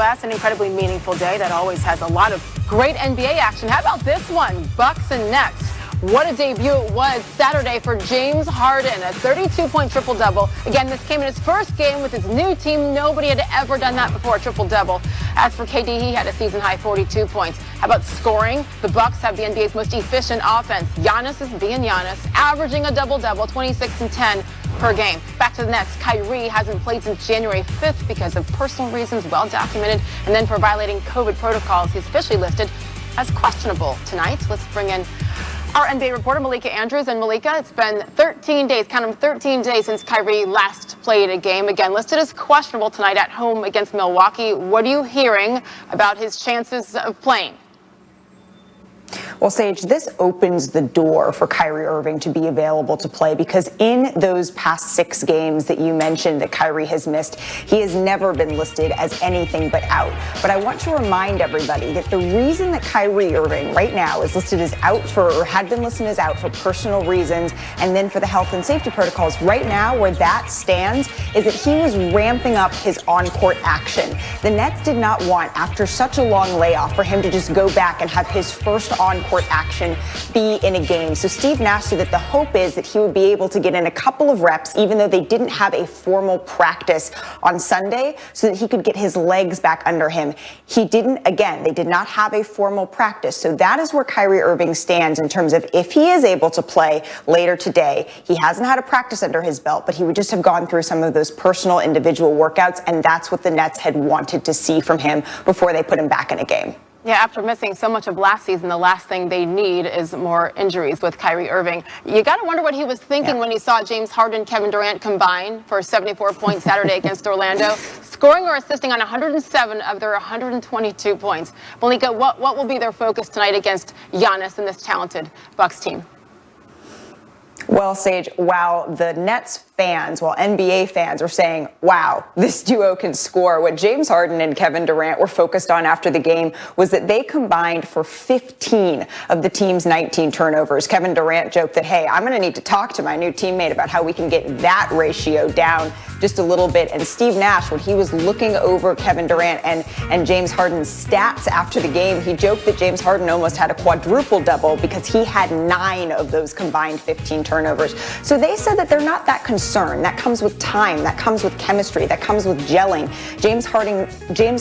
U.S., an incredibly meaningful day that always has a lot of great NBA action. How about this one? Bucks and Nets. What a debut it was Saturday for James Harden, a 32-point triple-double. Again, this came in his first game with his new team. Nobody had ever done that before, a triple-double. As for KD, he had a season-high 42 points. How about scoring? The Bucks have the NBA's most efficient offense. Giannis is being Giannis, averaging a double-double, 26 and 10 per game. Back to the Nets. Kyrie hasn't played since January 5th because of personal reasons, well documented, and then for violating COVID protocols. He's officially listed as questionable tonight. Let's bring in our NBA reporter, Malika Andrews. And Malika, it's been 13 days, count them, 13 days since Kyrie last played a game. Again, listed as questionable tonight at home against Milwaukee. What are you hearing about his chances of playing? Well, Sage, this opens the door for Kyrie Irving to be available to play because in those past 6 games that you mentioned that Kyrie has missed, he has never been listed as anything but out. But I want to remind everybody that the reason that Kyrie Irving right now is listed as out for, or had been listed as out for personal reasons, and then for the health and safety protocols, right now where that stands is that he was ramping up his on-court action. The Nets did not want, after such a long layoff, for him to just go back and have his first on-court action be in a game. So Steve Nash said that the hope is that he would be able to get in a couple of reps, even though they didn't have a formal practice on Sunday, so that he could get his legs back under him. He didn't, again, they did not have a formal practice. So that is where Kyrie Irving stands in terms of if he is able to play later today. He hasn't had a practice under his belt, but he would just have gone through some of those personal individual workouts, and that's what the Nets had wanted to see from him before they put him back in a game. Yeah, after missing so much of last season, the last thing they need is more injuries with Kyrie Irving. You got to wonder what he was thinking when he saw James Harden, Kevin Durant combine for a 74-point Saturday against Orlando, scoring or assisting on 107 of their 122 points. Malika, what will be their focus tonight against Giannis and this talented Bucks team? Well, Sage, while the Nets fans, while NBA fans are saying, wow, this duo can score, what James Harden and Kevin Durant were focused on after the game was that they combined for 15 of the team's 19 turnovers. Kevin Durant joked that, hey, I'm going to need to talk to my new teammate about how we can get that ratio down just a little bit. And Steve Nash, when he was looking over Kevin Durant and James Harden's stats after the game, he joked that James Harden almost had a quadruple double because he had 9 of those combined 15 turnovers. So they said that they're not that concerned. That comes with time. That comes with chemistry. That comes with gelling. James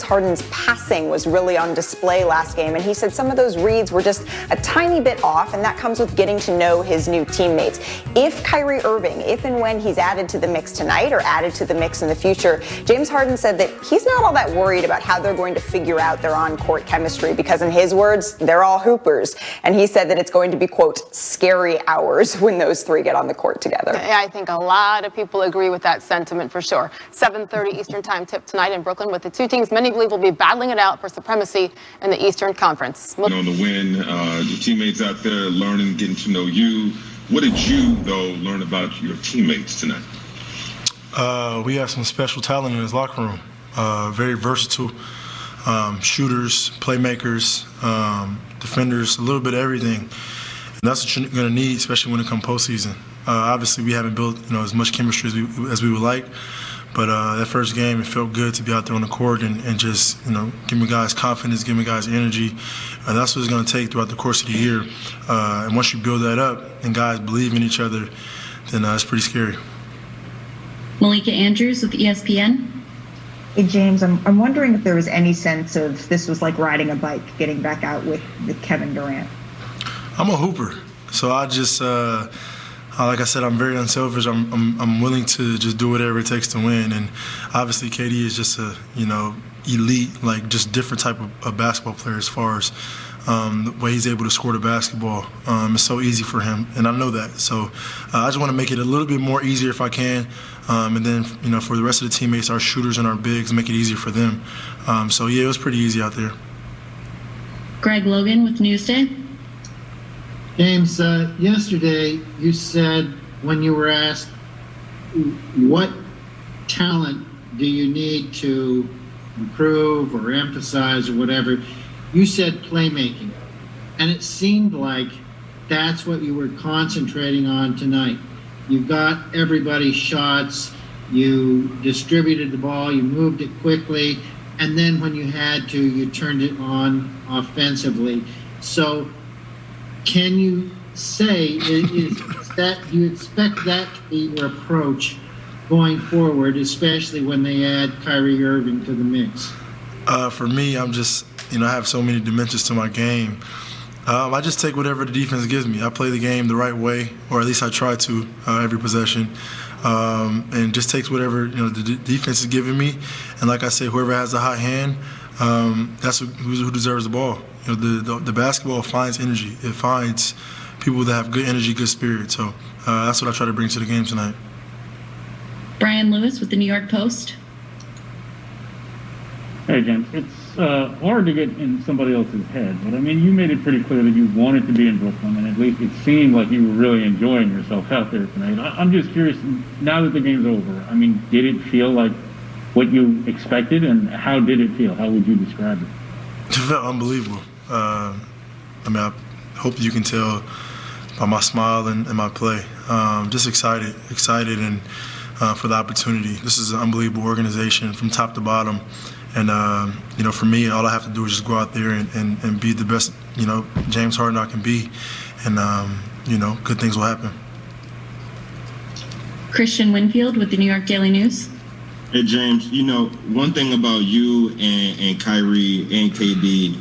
Harden's passing was really on display last game, and he said some of those reads were just a tiny bit off, and that comes with getting to know his new teammates. If Kyrie Irving, if and when he's added to the mix tonight or added to the mix in the future, James Harden said that he's not all that worried about how they're going to figure out their on-court chemistry because, in his words, they're all hoopers. And he said that it's going to be, quote, scary hours when those 3 get on the court together. Yeah, I think a lot of people agree with that sentiment for sure. 7:30 Eastern time tip tonight in Brooklyn with the two teams many believe will be battling it out for supremacy in the Eastern Conference. On the win, your teammates out there learning, getting to know you. What did you, though, learn about your teammates tonight? We have some special talent in this locker room. Very versatile shooters, playmakers, defenders, a little bit of everything. And that's what you're going to need, especially when it comes postseason. Obviously, we haven't built as much chemistry as we would like, but that first game, it felt good to be out there on the court and just giving guys confidence, giving guys energy. That's what it's going to take throughout the course of the year. And once you build that up and guys believe in each other, then it's pretty scary. Malika Andrews with ESPN. Hey, James, I'm wondering if there was any sense of this was like riding a bike, getting back out with Kevin Durant. I'm a hooper, so I just, like I said, I'm very unselfish. I'm willing to just do whatever it takes to win. And obviously, KD is just a elite, like just different type of basketball player as far as the way he's able to score the basketball. It's so easy for him, and I know that. So I just want to make it a little bit more easier if I can. And then, for the rest of the teammates, our shooters and our bigs, make it easier for them. So, yeah, it was pretty easy out there. Greg Logan with Newsday. James, yesterday you said when you were asked what talent do you need to improve or emphasize or whatever, you said playmaking. And it seemed like that's what you were concentrating on tonight. You got everybody's shots, you distributed the ball, you moved it quickly, and then when you had to, you turned it on offensively. So can you say, is that, do you expect that to be your approach going forward, especially when they add Kyrie Irving to the mix? For me, I'm just, I have so many dimensions to my game. I just take whatever the defense gives me. I play the game the right way, or at least I try to every possession, and just takes whatever the defense is giving me. And like I said, whoever has a hot hand, that's who deserves the ball. The basketball finds energy. It finds people that have good energy, good spirit. So that's what I try to bring to the game tonight. Brian Lewis with the New York Post. Hey, James. It's hard to get in somebody else's head, but I mean, you made it pretty clear that you wanted to be in Brooklyn, and at least it seemed like you were really enjoying yourself out there tonight. I'm just curious, now that the game's over, I mean, did it feel like what you expected, and how did it feel? How would you describe it? It felt unbelievable. I mean, I hope you can tell by my smile and my play. Just excited and for the opportunity. This is an unbelievable organization from top to bottom. And, for me, all I have to do is just go out there and be the best, James Harden I can be. And, good things will happen. Christian Winfield with the New York Daily News. Hey, James, one thing about you and Kyrie and KD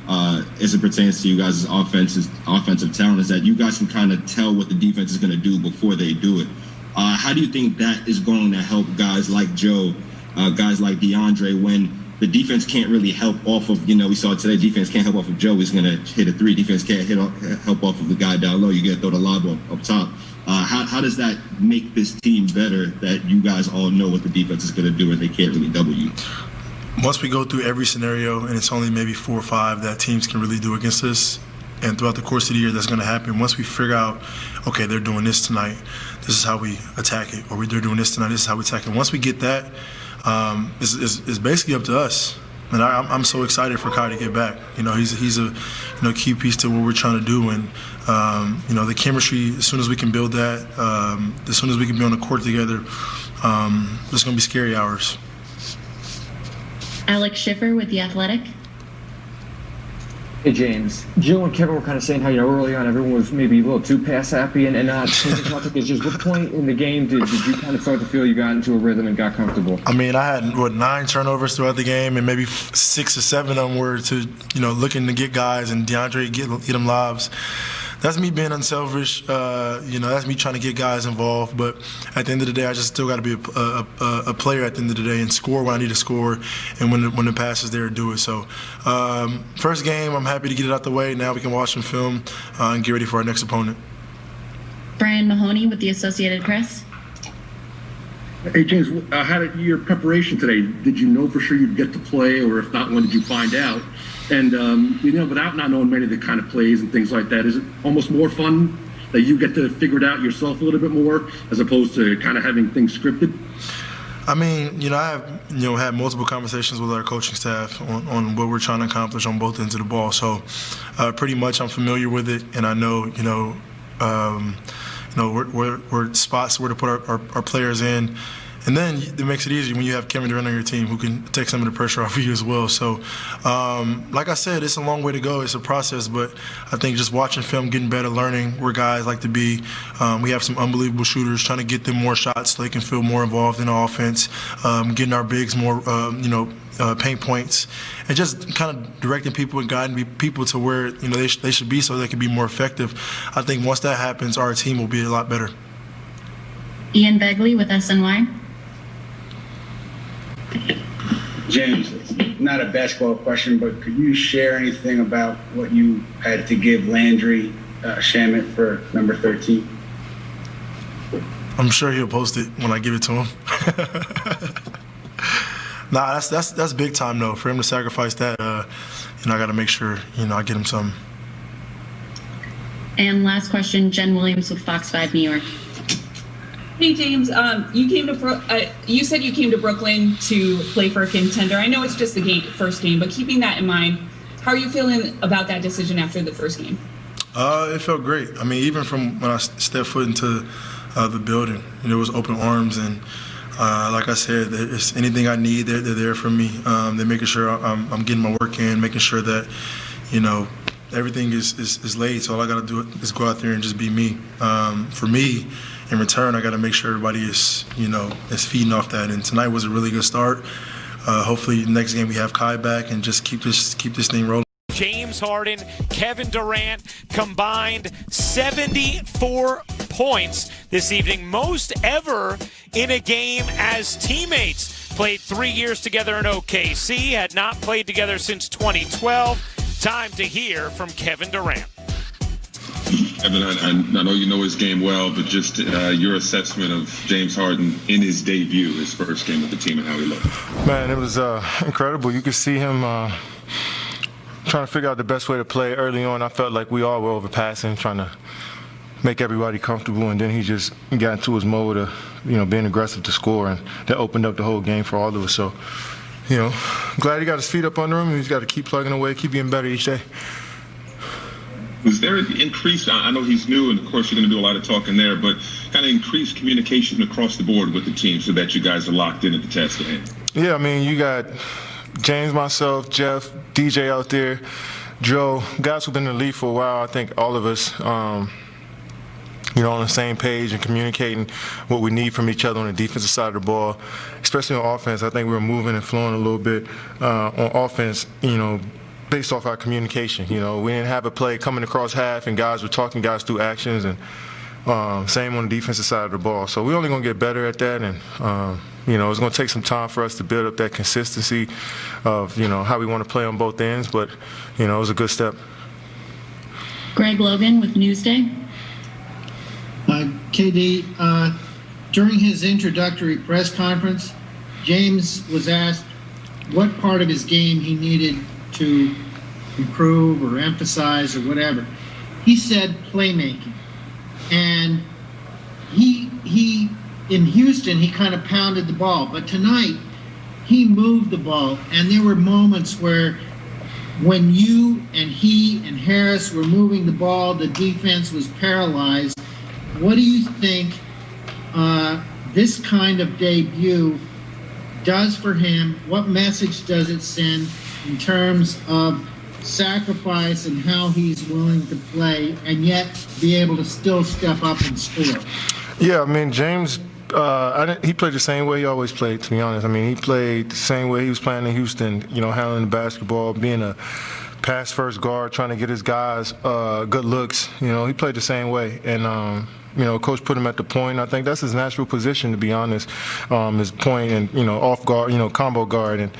as it pertains to you guys' offensive talent is that you guys can kind of tell what the defense is going to do before they do it. How do you think that is going to help guys like Joe, guys like DeAndre, when the defense can't really help off of, we saw today, defense can't help off of Joe. He's going to hit a three. Defense can't help off of the guy down low. You got to throw the lob up top. How does that make this team better that you guys all know what the defense is going to do and they can't really double you? Once we go through every scenario, and it's only maybe 4 or 5 that teams can really do against us, and throughout the course of the year that's going to happen, once we figure out, okay, they're doing this tonight, this is how we attack it, or they're doing this tonight, this is how we attack it. Once we get that, it's basically up to us. And I'm so excited for Kyrie to get back. He's a key piece to what we're trying to do. And the chemistry, as soon as we can build that, as soon as we can be on the court together, it's going to be scary hours. Alex Schiffer with The Athletic. Hey, James. Joe and Kevin were kind of saying how, early on everyone was maybe a little too pass happy and not taking topic. Is just what point in the game did you kind of start to feel you got into a rhythm and got comfortable? I mean, I had, 9 turnovers throughout the game, and maybe 6 or 7 of them were to, looking to get guys and DeAndre get them lobs. That's me being unselfish. That's me trying to get guys involved. But at the end of the day, I just still got to be a player at the end of the day and score when I need to score, and when the pass is there, do it. So, first game, I'm happy to get it out the way. Now we can watch some film and get ready for our next opponent. Brian Mahoney with the Associated Press. Hey, James, how did your preparation today? Did you know for sure you'd get to play, or if not, when did you find out? And, without not knowing many of the kind of plays and things like that, is it almost more fun that you get to figure it out yourself a little bit more as opposed to kind of having things scripted? I mean, I have, had multiple conversations with our coaching staff on what we're trying to accomplish on both ends of the ball. So pretty much I'm familiar with it, and I know, where spots where to put our players in. And then it makes it easier when you have Kevin Durant on your team who can take some of the pressure off of you as well. So, like I said, it's a long way to go. It's a process, but I think just watching film, getting better, learning where guys like to be. We have some unbelievable shooters, trying to get them more shots so they can feel more involved in the offense, getting our bigs more, paint points, and just kind of directing people and guiding people to where they should be so they can be more effective. I think once that happens, our team will be a lot better. Ian Begley with SNY. James, it's not a basketball question, but could you share anything about what you had to give Landry Shamet for number 13? I'm sure he'll post it when I give it to him. Nah, that's big time though. For him to sacrifice that, I got to make sure I get him something. And last question, Jen Williams with Fox 5 New York. Hey James, you said you came to Brooklyn to play for a contender. I know it's just the first game, but keeping that in mind, how are you feeling about that decision after the first game? It felt great. I mean, even from when I stepped foot into the building, it was open arms, and Like I said, it's anything I need, they're there for me. They're making sure I'm getting my work in, making sure that, everything is laid. So all I got to do is go out there and just be me. For me, in return, I got to make sure everybody is feeding off that. And tonight was a really good start. Hopefully, next game we have Kai back and just keep this thing rolling. James Harden, Kevin Durant combined 74 points this evening, most ever in a game as teammates. Played 3 years together in OKC, had not played together since 2012. Time to hear from Kevin Durant. Kevin, I know you know his game well, but just your assessment of James Harden in his debut, his first game with the team, and how he looked. Man, it was incredible. You could see him trying to figure out the best way to play. Early on, I felt like we all were overpassing, trying to make everybody comfortable, and then he just got into his mode of, being aggressive to score, and that opened up the whole game for all of us. So, glad he got his feet up under him, and he's got to keep plugging away, keep getting better each day. Was there an increase? I know he's new, and of course you're going to do a lot of talking there, but kind of increased communication across the board with the team so that you guys are locked in at the task at hand? Yeah, you got James, myself, Jeff, DJ out there, Joe, guys who've been in the league for a while. I think all of us, on the same page and communicating what we need from each other on the defensive side of the ball, especially on offense. I think we were moving and flowing a little bit on offense, based off our communication. We didn't have a play coming across half and guys were talking guys through actions, and same on the defensive side of the ball. So we're only going to get better at that, and it's going to take some time for us to build up that consistency of how we want to play on both ends, but it was a good step. Greg Logan with Newsday. KD, during his introductory press conference, James was asked what part of his game he needed to improve or emphasize or whatever. He said playmaking. And he in Houston, he kind of pounded the ball. But tonight, he moved the ball. And there were moments where when you and he and Harris were moving the ball, the defense was paralyzed. What do you think this kind of debut does for him? What message does it send in terms of sacrifice and how he's willing to play and yet be able to still step up and score? Yeah, James, he played the same way he always played, to be honest. He played the same way he was playing in Houston, handling the basketball, being a pass-first guard, trying to get his guys good looks. He played the same way. And, coach put him at the point. I think that's his natural position, to be honest, his point and, off guard, combo guard. And,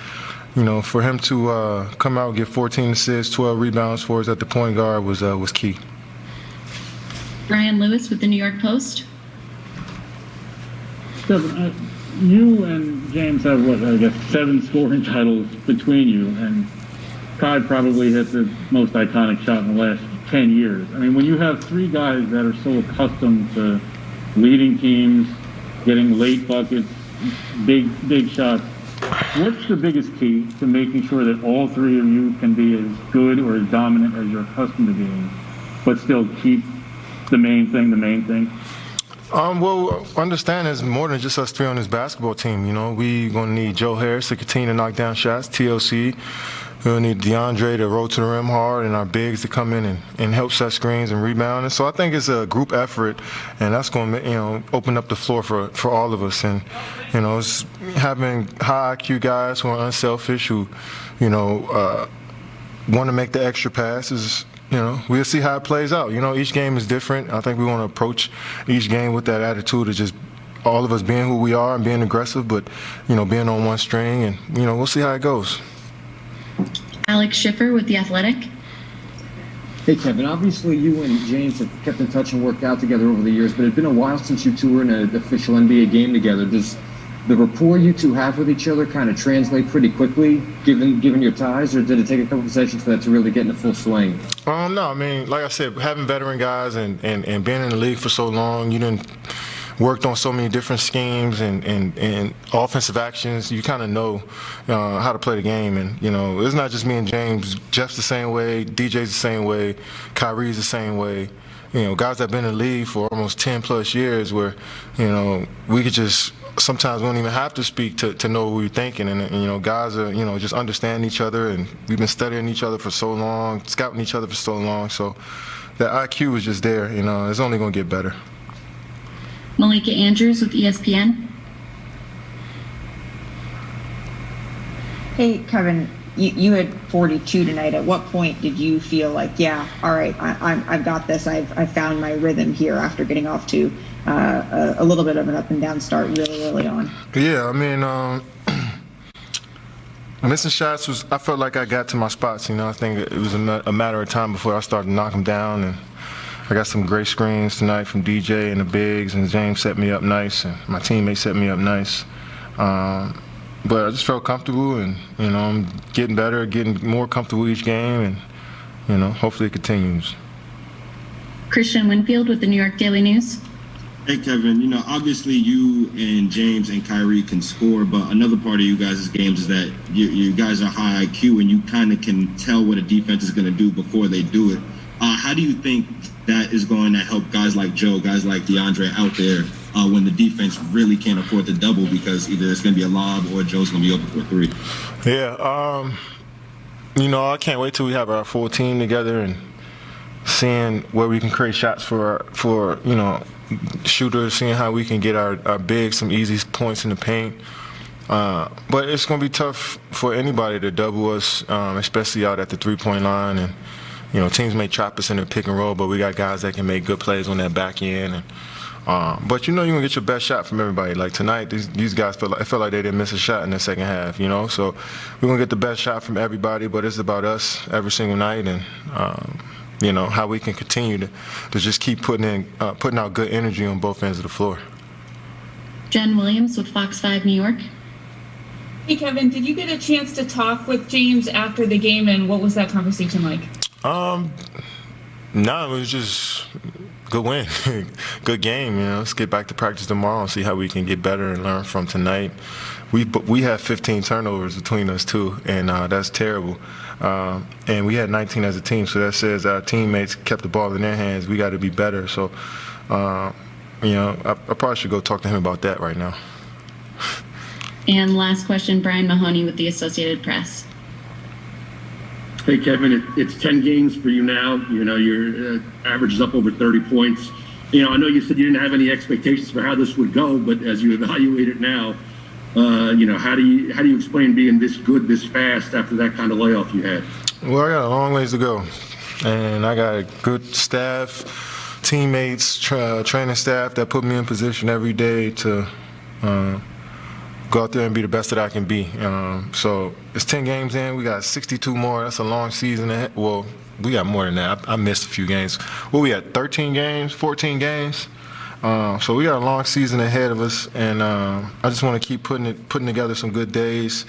for him to come out and get 14 assists, 12 rebounds for us at the point guard was key. Brian Lewis with the New York Post. Kevin, you and James have, 7 scoring titles between you, and Kai probably hit the most iconic shot in the last 10 years. When you have 3 guys that are so accustomed to leading teams, getting late buckets, big shots, what's the biggest key to making sure that all 3 of you can be as good or as dominant as you're accustomed to being, but still keep the main thing? Well, understand there's more than just us 3 on this basketball team. We going to need Joe Harris to continue to knock down shots, TLC. We'll need DeAndre to roll to the rim hard, and our bigs to come in and help set screens and rebound. And so I think it's a group effort, and that's going to open up the floor for all of us. And it's having high IQ guys who are unselfish, who want to make the extra passes. We'll see how it plays out. Each game is different. I think we want to approach each game with that attitude of just all of us being who we are and being aggressive, but being on one string, and we'll see how it goes. Alex Schiffer with The Athletic. Hey, Kevin, obviously you and James have kept in touch and worked out together over the years, but it's been a while since you two were in an official NBA game together. Does the rapport you two have with each other kind of translate pretty quickly, given your ties, or did it take a couple of sessions for that to really get into full swing? No, like I said, having veteran guys and being in the league for so long, you didn't worked on so many different schemes and offensive actions. You kind of know how to play the game. And, it's not just me and James. Jeff's the same way. DJ's the same way. Kyrie's the same way. Guys that have been in the league for almost 10-plus years where, we could just sometimes we don't even have to speak to know what we're thinking. And guys are, just understand each other. And we've been studying each other for so long, scouting each other for so long. So that IQ is just there. It's only going to get better. Malika Andrews with ESPN. Hey, Kevin, you had 42 tonight. At what point did you feel like, yeah, all right, I've got this. I've found my rhythm here after getting off to a little bit of an up and down start really early on? Yeah, I mean, missing shots I felt like I got to my spots. I think it was a matter of time before I started to knock them down. And I got some great screens tonight from DJ and the bigs, and James set me up nice, and my teammates set me up nice. But I just felt comfortable, and I'm getting better, getting more comfortable each game, and hopefully it continues. Christian Winfield with the New York Daily News. Hey, Kevin, obviously you and James and Kyrie can score, but another part of you guys' games is that you guys are high IQ, and you kind of can tell what a defense is going to do before they do it. How do you think that is going to help guys like Joe, guys like DeAndre out there when the defense really can't afford the double because either it's going to be a lob or Joe's going to be open for a three? Yeah, I can't wait till we have our full team together and seeing where we can create shots for shooters, seeing how we can get our bigs some easy points in the paint. But it's going to be tough for anybody to double us, especially out at the three-point line. And teams may trap us in the pick and roll, but we got guys that can make good plays on that back end. And but you're gonna get your best shot from everybody. Like tonight, these guys felt like they didn't miss a shot in the second half. So we're gonna get the best shot from everybody. But it's about us every single night, and how we can continue to just keep putting out good energy on both ends of the floor. Jen Williams with Fox 5 New York. Hey, Kevin, did you get a chance to talk with James after the game, and what was that conversation like? No, it was just good win, good game. Let's get back to practice tomorrow and see how we can get better and learn from tonight. We had 15 turnovers between us too, and that's terrible. And we had 19 as a team, so that says our teammates kept the ball in their hands. We got to be better. So, I probably should go talk to him about that right now. And last question, Brian Mahoney with the Associated Press. Hey, Kevin, it's 10 games for you now. Your average is up over 30 points. I know you said you didn't have any expectations for how this would go, but as you evaluate it now, how do you explain being this good this fast after that kind of layoff you had? Well, I got a long ways to go, and I got a good staff, teammates, training staff that put me in position every day to go out there and be the best that I can be. So it's 10 games in. We got 62 more. That's a long season ahead. Well, we got more than that. I missed a few games. We had 13 games, 14 games. So we got a long season ahead of us, and I just want to keep putting together some good days.